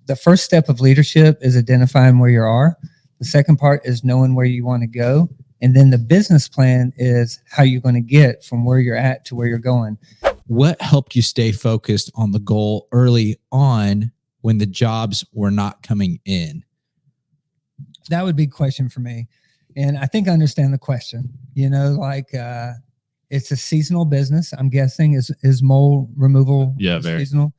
The first step of leadership is identifying where you are. The second part is knowing where you want to go. And then the business plan is how you're going to get from where you're at to where you're going. What helped you stay focused on the goal early on when the jobs were not coming in? That would be a question for me. And I think I understand the question. You know, like it's a seasonal business. I'm guessing is mold removal seasonal.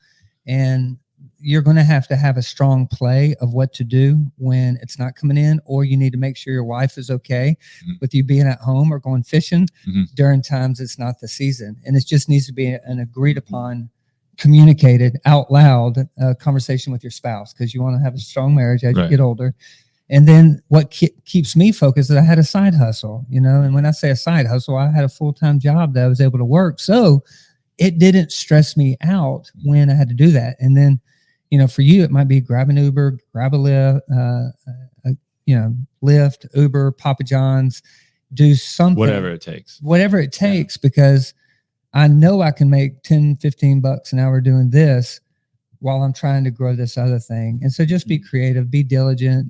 And you're going to have a strong play of what to do when it's not coming in, or you need to make sure your wife is okay with you being at home or going fishing during times it's not the season. And it just needs to be an agreed upon, communicated out loud conversation with your spouse, because you want to have a strong marriage as you get older. And then what keeps me focused is I had a side hustle, you know, and when I say a side hustle, I had a full-time job that I was able to work. So it didn't stress me out when I had to do that. And then, you know, for you, it might be grab an Uber, grab a Lyft, Lyft, Uber, Papa John's, do something. Whatever it takes. Because I know I can make 10, 15 bucks an hour doing this while I'm trying to grow this other thing. And so just be creative, be diligent.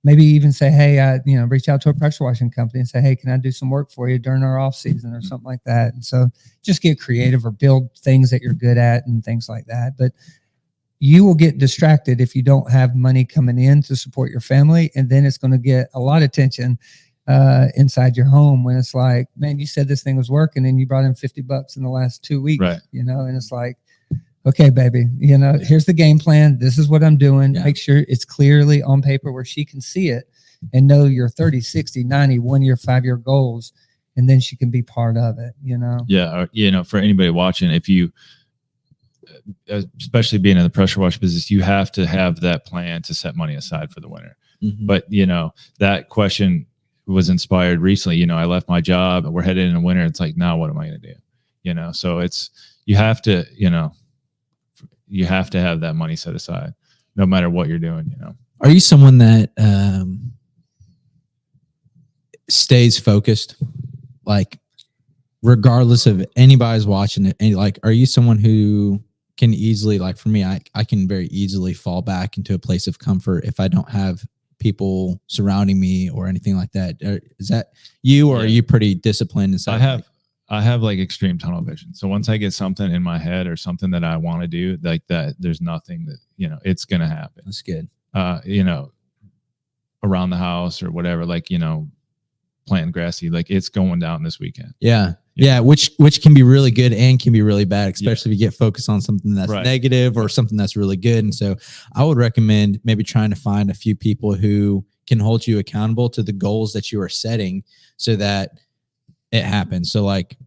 Maybe even say, hey, reach out to a pressure washing company and say, hey, can I do some work for you during our off season or something like that? And so just get creative or build things that you're good at and things like that. But you will get distracted if you don't have money coming in to support your family. And then it's going to get a lot of tension inside your home when it's like, man, you said this thing was working and you brought in $50 in the last 2 weeks, you know, and it's like, okay, baby, you know, here's the game plan. This is what I'm doing. Make sure it's clearly on paper where she can see it and know your 30, 60, 90, 1 year, 5 year goals. And then she can be part of it, you know? Yeah. You know, for anybody watching, if you, especially being in the pressure wash business, you have to have that plan to set money aside for the winter. But, you know, that question was inspired recently. You know, I left my job and we're headed into winter. It's like, now what am I going to do? You know, so you have to have that money set aside no matter what you're doing, you know. Are you someone that stays focused, like regardless of anybody's watching it? And like, are you someone who can easily, like for me, I can very easily fall back into a place of comfort if I don't have people surrounding me or anything like that? Is that you, or are you pretty disciplined inside? I have like extreme tunnel vision. So once I get something in my head or something that I want to do like that, there's nothing that, you know, it's going to happen. That's good. You know, around the house or whatever, like, you know, planting grassy, like it's going down this weekend. Yeah. Which can be really good and can be really bad, especially if you get focused on something that's negative or something that's really good. And so I would recommend maybe trying to find a few people who can hold you accountable to the goals that you are setting so that it happens. So like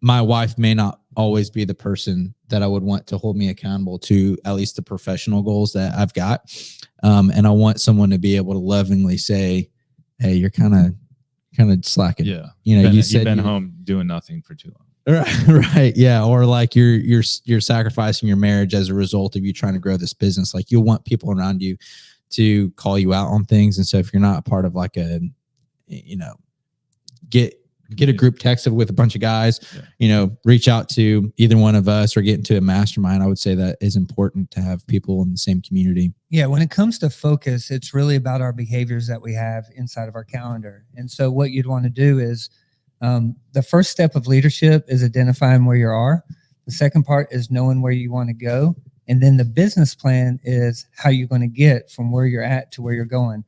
my wife may not always be the person that I would want to hold me accountable to at least the professional goals that I've got. And I want someone to be able to lovingly say, hey, you're kind of slacking. Yeah. You know, you've been home doing nothing for too long. Right. Yeah. Or like you're sacrificing your marriage as a result of you trying to grow this business. Like you'll want people around you to call you out on things. And so if you're not a part of like a, you know, get a group text with a bunch of guys, you know, reach out to either one of us or get into a mastermind. I would say that is important to have people in the same community. Yeah. When it comes to focus, it's really about our behaviors that we have inside of our calendar. And so what you'd want to do is the first step of leadership is identifying where you are. The second part is knowing where you want to go. And then the business plan is how you're going to get from where you're at to where you're going.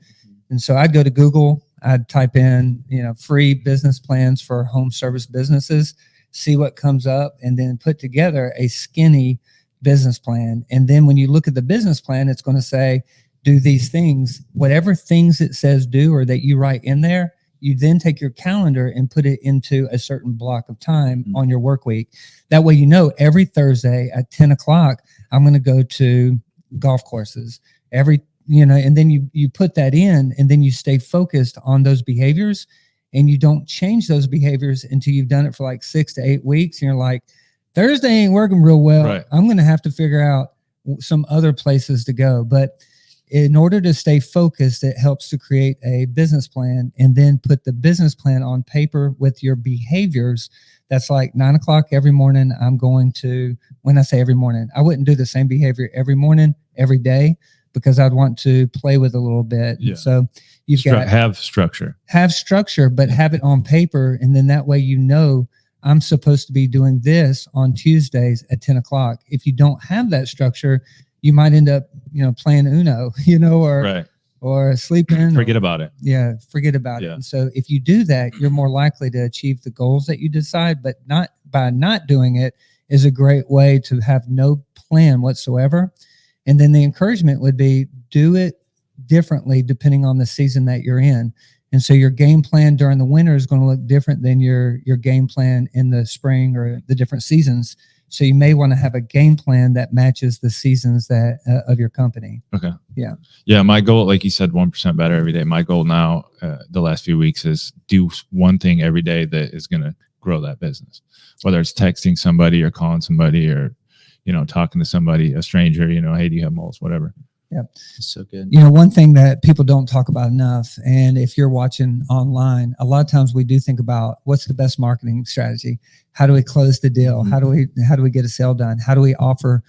And so I'd go to Google, I'd type in, you know, free business plans for home service businesses, see what comes up, and then put together a skinny business plan. And then when you look at the business plan, it's going to say, do these things, whatever things it says do or that you write in there, you then take your calendar and put it into a certain block of time on your work week. That way, you know, every Thursday at 10 o'clock, I'm going to go to golf courses and then you put that in, and then you stay focused on those behaviors, and you don't change those behaviors until you've done it for like 6 to 8 weeks. And you're like, Thursday ain't working real well. I'm going to have to figure out some other places to go. But in order to stay focused, it helps to create a business plan and then put the business plan on paper with your behaviors. That's like 9 o'clock every morning. I'm going to, when I say every morning, I wouldn't do the same behavior every morning, every day, because I'd want to play with a little bit. Yeah. So you've got have structure, but have it on paper. And then that way, you know, I'm supposed to be doing this on Tuesdays at 10 o'clock. If you don't have that structure, you might end up, playing Uno, or sleeping. Forget about it. Yeah, forget about it. And so if you do that, you're more likely to achieve the goals that you decide, but not doing it is a great way to have no plan whatsoever. And then the encouragement would be do it differently depending on the season that you're in. And so your game plan during the winter is going to look different than your game plan in the spring or the different seasons. So you may want to have a game plan that matches the seasons that of your company. Okay. Yeah. Yeah. My goal, like you said, 1% better every day. My goal now, the last few weeks, is do one thing every day that is going to grow that business. Whether it's texting somebody or calling somebody or, talking to somebody, a stranger, hey, do you have moles? Whatever. Yeah. So good. One thing that people don't talk about enough, and if you're watching online, a lot of times we do think about what's the best marketing strategy. How do we close the deal? How do we get a sale done? How do we offer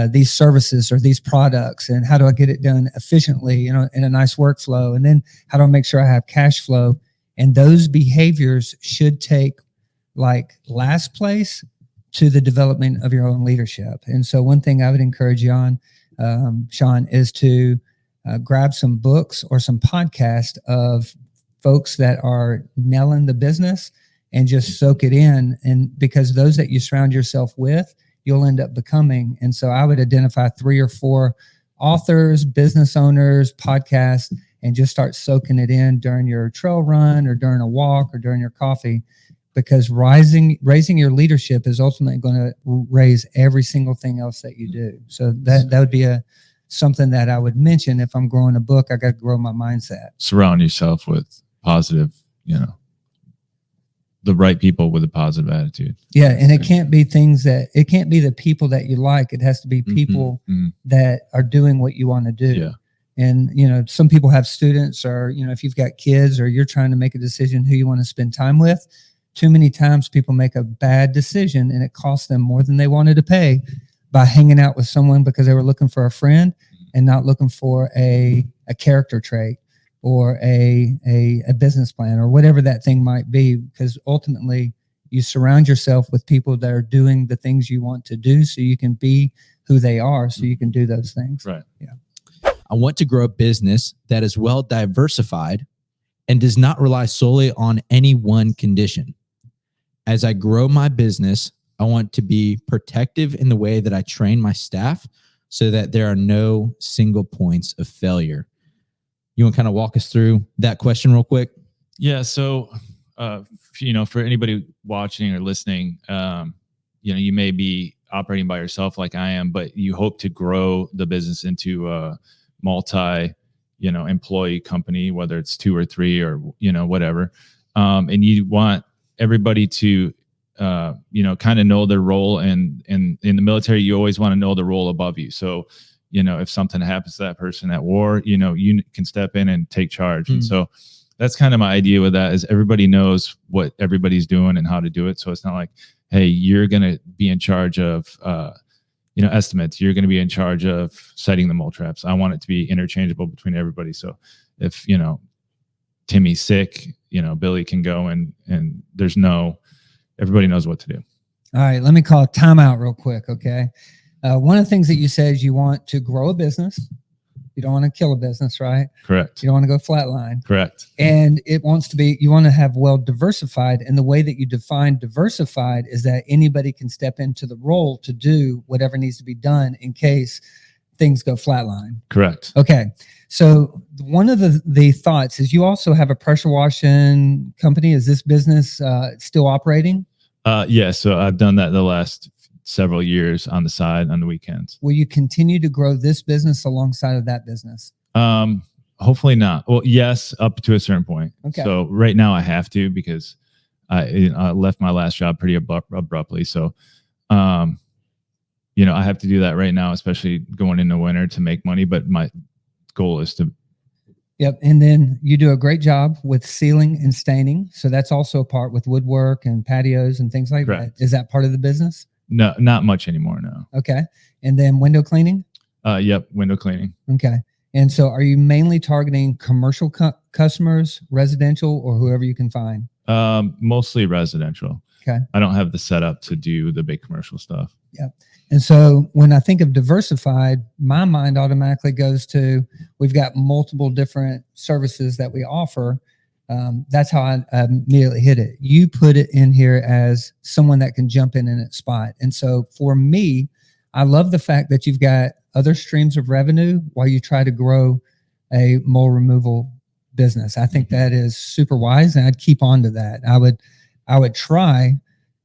these services or these products? And how do I get it done efficiently, in a nice workflow? And then how do I make sure I have cash flow? And those behaviors should take like last place to the development of your own leadership. And so one thing I would encourage you on, Sean, is to grab some books or some podcasts of folks that are nailing the business and just soak it in. And because those that you surround yourself with, you'll end up becoming. And so I would identify 3 or 4 authors, business owners, podcasts, and just start soaking it in during your trail run or during a walk or during your coffee. Because raising your leadership is ultimately going to raise every single thing else that you do. So that would be something that I would mention. If I'm growing a book, I got to grow my mindset. Surround yourself with positive, the right people with a positive attitude. Yeah, and it can't be the people that you like. It has to be people that are doing what you want to do. Yeah. And some people have students, or if you've got kids, or you're trying to make a decision who you want to spend time with. Too many times people make a bad decision and it costs them more than they wanted to pay by hanging out with someone because they were looking for a friend and not looking for a character trait or a business plan or whatever that thing might be. Because ultimately you surround yourself with people that are doing the things you want to do so you can be who they are, so you can do those things. Right. Yeah. I want to grow a business that is well diversified and does not rely solely on any one condition. As I grow my business, I want to be protective in the way that I train my staff so that there are no single points of failure. You want to kind of walk us through that question real quick? Yeah. So, for anybody watching or listening, you may be operating by yourself like I am, but you hope to grow the business into a multi, employee company, whether it's 2 or 3 or, whatever. And you want everybody to, kind of know their role. And in the military, you always want to know the role above you. So, if something happens to that person at war, you can step in and take charge. And so that's kind of my idea with that, is everybody knows what everybody's doing and how to do it. So it's not like, hey, you're going to be in charge of, estimates. You're going to be in charge of setting the mole traps. I want it to be interchangeable between everybody. So if, Timmy's sick, Billy can go and everybody knows what to do. All right, let me call a timeout real quick. Okay. One of the things that you said is you want to grow a business. You don't want to kill a business, right? Correct. You don't want to go flatline. Correct. And you want to have well diversified. And the way that you define diversified is that anybody can step into the role to do whatever needs to be done in case things go flatline. Correct. Okay. So one of the thoughts is you also have a pressure washing company. Is this business still operating? Yeah. So I've done that the last several years on the side on the weekends. Will you continue to grow this business alongside of that business? Hopefully not. Well, yes, up to a certain point. Okay. So right now I have to, because I left my last job pretty abruptly. So, I have to do that right now, especially going into winter to make money. But goal is to. Yep. And then you do a great job with sealing and staining. So that's also a part with woodwork and patios and things like Correct. that. Is that part of the business? No, not much anymore. No. Okay. And then window cleaning? Yep. Window cleaning. Okay. And so are you mainly targeting commercial customers, residential, or whoever you can find? Mostly residential. Okay. I don't have the setup to do the big commercial stuff. Yep. And so when I think of diversified, my mind automatically goes to, we've got multiple different services that we offer. That's how I immediately hit it. You put it in here as someone that can jump in its spot. And so for me, I love the fact that you've got other streams of revenue while you try to grow a mole removal business. I think that is super wise, and I'd keep on to that. I would try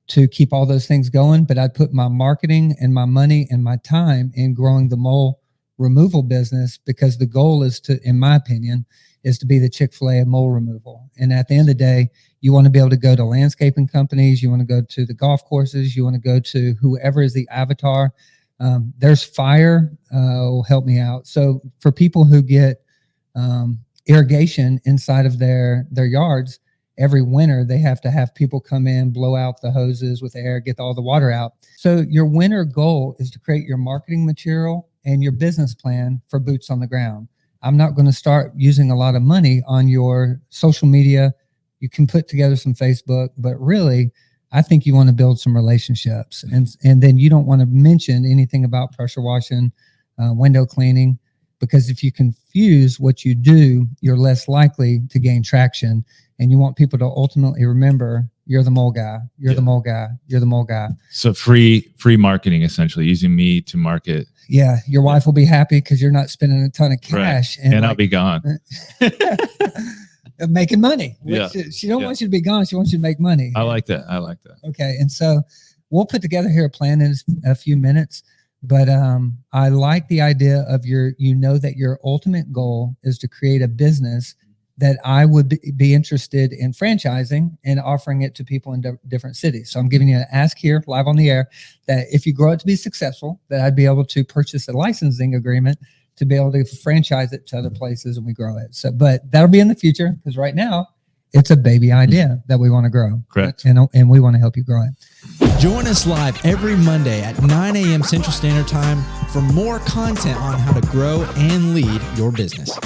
to keep all those things going, but I'd put my marketing and my money and my time in growing the mole removal business, because the goal is to, in my opinion, is to be the Chick-fil-A of mole removal. And at the end of the day, you want to be able to go to landscaping companies, you want to go to the golf courses, you want to go to whoever is the avatar. There's fire will help me out. So for people who get irrigation inside of their yards, every winter, they have to have people come in, blow out the hoses with air, get all the water out. So your winter goal is to create your marketing material and your business plan for boots on the ground. I'm not going to start using a lot of money on your social media. You can put together some Facebook, but really, I think you want to build some relationships. And then you don't want to mention anything about pressure washing, window cleaning, because if you confuse what you do, you're less likely to gain traction. And you want people to ultimately remember, you're the mole guy, you're the mole guy, you're the mole guy. So free marketing, essentially, using me to market. Yeah, your wife will be happy because you're not spending a ton of cash. Right. And I'll be gone. Making money. Yeah. She don't want you to be gone. She wants you to make money. I like that. Okay. And so we'll put together here a plan in a few minutes. But I like the idea of that your ultimate goal is to create a business that I would be interested in franchising and offering it to people in different cities. So I'm giving you an ask here live on the air that if you grow it to be successful, that I'd be able to purchase a licensing agreement to be able to franchise it to other places and we grow it. So, but that'll be in the future, because right now it's a baby idea that we want to grow. Correct. And we want to help you grow it. Join us live every Monday at 9 a.m. Central Standard Time for more content on how to grow and lead your business.